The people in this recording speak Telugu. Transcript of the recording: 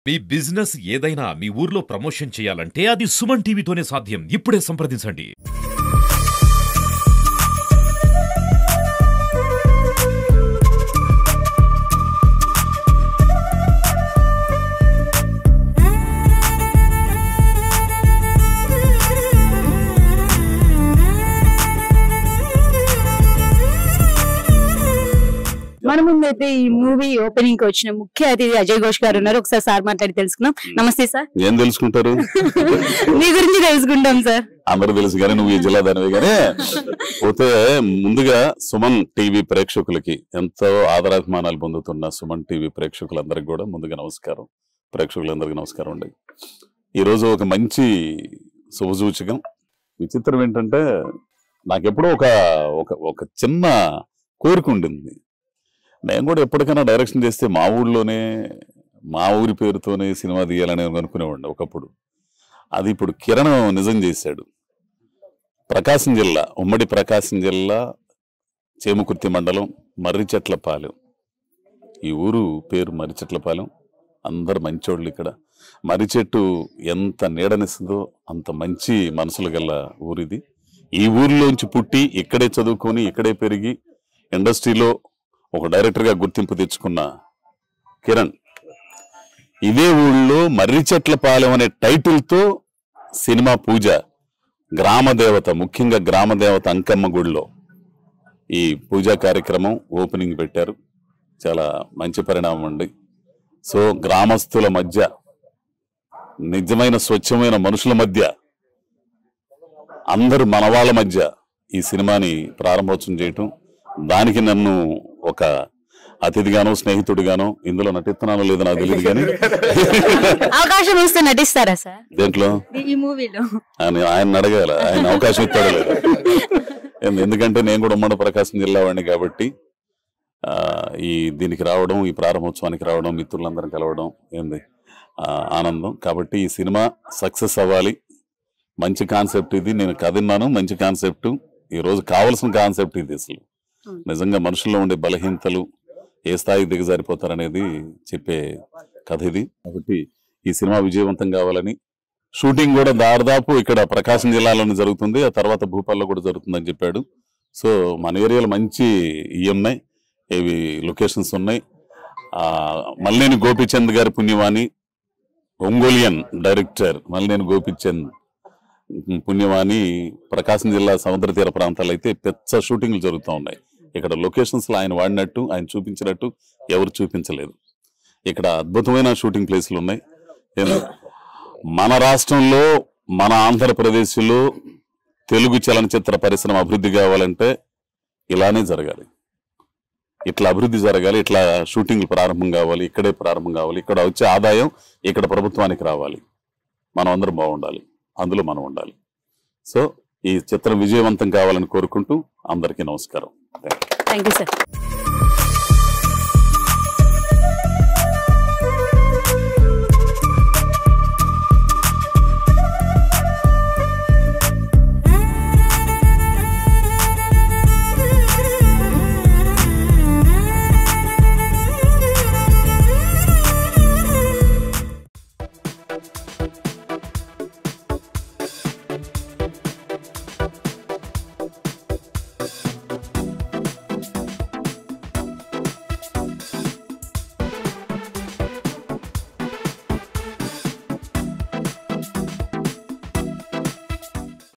మీ బిజినెస్ ఏదైనా మీ ఊర్లో ప్రమోషన్ చేయాలంటే అది సుమన్ టీవీతోనే సాధ్యం. ఇప్పుడే సంప్రదించండి. మన ముందైతే ఈ మూవీ ఓపెనింగ్ కి వచ్చిన ముఖ్య అతిథి అజయ్ ఘోష్ గారు ఉన్నారు. ఒకసారి సార్ మాట్లాడి తెలుసుకుందాం. నమస్తే సార్. ఏం తెలుసుకుంటారు? మీ గురించి తెలుసుకుంటాం సార్. అందరూ తెలుసు కానీ నువ్వు ఈ జిల్లా దానివి కానీ పోతే ముందుగా సుమన్ టీవీ ప్రేక్షకులకి ఎంతో ఆదరాభిమానాలు పొందుతున్న సుమన్ టీవీ ప్రేక్షకులందరికీ కూడా ముందుగా నమస్కారం. ప్రేక్షకులందరికీ నమస్కారం అండి. ఈరోజు ఒక మంచి శుభసూచకం. విచిత్రం ఏంటంటే నాకెప్పుడో ఒక చిన్న కోరిక ఉండింది. నేను కూడా ఎప్పటికైనా డైరెక్షన్ చేస్తే మా ఊళ్ళోనే మా ఊరి పేరుతోనే సినిమా తీయాలని అనుకునేవాడిని ఒకప్పుడు. అది ఇప్పుడు కిరణ్ నిజం చేశాడు. ప్రకాశం జిల్లా, ఉమ్మడి ప్రకాశం జిల్లా చేమకుర్తి మండలం మర్రిచెట్లపాలెం. ఈ ఊరు పేరు మర్రిచెట్లపాలెం. అందరు మంచోళ్ళు. ఇక్కడ మర్రి చెట్టు ఎంత నీడనిస్తుందో అంత మంచి మనసులు గల ఊరిది. ఈ ఊరిలోంచి పుట్టి ఇక్కడే చదువుకొని ఇక్కడే పెరిగి ఇండస్ట్రీలో ఒక డైరెక్టర్గా గుర్తింపు తెచ్చుకున్న కిరణ్ ఇదే ఊళ్ళో మర్రిచెట్లపాలెం అనే టైటిల్తో సినిమా పూజ, గ్రామదేవత, ముఖ్యంగా గ్రామదేవత అంకమ్మ గుడిలో ఈ పూజా కార్యక్రమం ఓపెనింగ్ పెట్టారు. చాలా మంచి పరిణామం అండి. సో గ్రామస్తుల మధ్య, నిజమైన స్వచ్ఛమైన మనుషుల మధ్య, అందరు మనవాళ్ళ మధ్య ఈ సినిమాని ప్రారంభోత్సవం చేయటం, దానికి నన్ను ఒక అతిథిగానో స్నేహితుడిగానో, ఇందులో నటిస్తున్నానో లేదో నాకు తెలియదు కానీ అవకాశం ఇస్తే నటిస్తారా సార్ దేంట్లో? ఈ మూవీలో ఆయన అడగాల, ఆయన అవకాశం ఇస్తాడో లేదు. ఎందుకంటే నేను కూడా ఉమ్మడి ప్రకాశం జిల్లా వాడిని కాబట్టి దీనికి రావడం, ఈ ప్రారంభోత్సవానికి రావడం, మిత్రులందరం కలవడం ఏంది ఆనందం. కాబట్టి ఈ సినిమా సక్సెస్ అవ్వాలి. మంచి కాన్సెప్ట్ ఇది. నేను కథన్నాను, మంచి కాన్సెప్ట్. ఈ రోజు కావాల్సిన కాన్సెప్ట్ ఇది. అసలు నిజంగా మనుషుల్లో ఉండే బలహీనతలు ఏ స్థాయికి దిగజారిపోతారనేది చెప్పే కథ ఇది. కాబట్టి ఈ సినిమా విజయవంతం కావాలని, షూటింగ్ కూడా దాదాపు ఇక్కడ ప్రకాశం జిల్లాలోనే జరుగుతుంది, ఆ తర్వాత భూపాల్లో కూడా జరుగుతుందని చెప్పాడు. సో మన ఏరియాలో మంచి ఉన్నాయి, ఇవి లొకేషన్స్ ఉన్నాయి. మల్లేని గోపీచంద్ గారి పుణ్యవాణి, ఒంగోలియన్ డైరెక్టర్ మల్లేని గోపీచంద్ పుణ్యవాణి. ప్రకాశం జిల్లా సముద్ర తీర ప్రాంతాలు అయితే పెద్ద షూటింగ్లు జరుగుతూ ఉన్నాయి. ఇక్కడ లొకేషన్స్ లో ఆయన వాడినట్టు, ఆయన చూపించినట్టు ఎవరు చూపించలేదు. ఇక్కడ అద్భుతమైన షూటింగ్ ప్లేస్లు ఉన్నాయి. మన రాష్ట్రంలో, మన ఆంధ్రప్రదేశ్లో తెలుగు చలనచిత్ర పరిశ్రమ అభివృద్ధి కావాలంటే ఇలానే జరగాలి. ఇట్లా అభివృద్ధి జరగాలి, ఇట్లా షూటింగ్లు ప్రారంభం కావాలి, ఇక్కడే ప్రారంభం కావాలి. ఇక్కడ వచ్చే ఆదాయం ఇక్కడ ప్రభుత్వానికి రావాలి. మనం అందరం బాగుండాలి, అందులో మనం ఉండాలి. సో ఈ చిత్రం విజయవంతం కావాలని కోరుకుంటూ అందరికీ నమస్కారం. Thank you sir.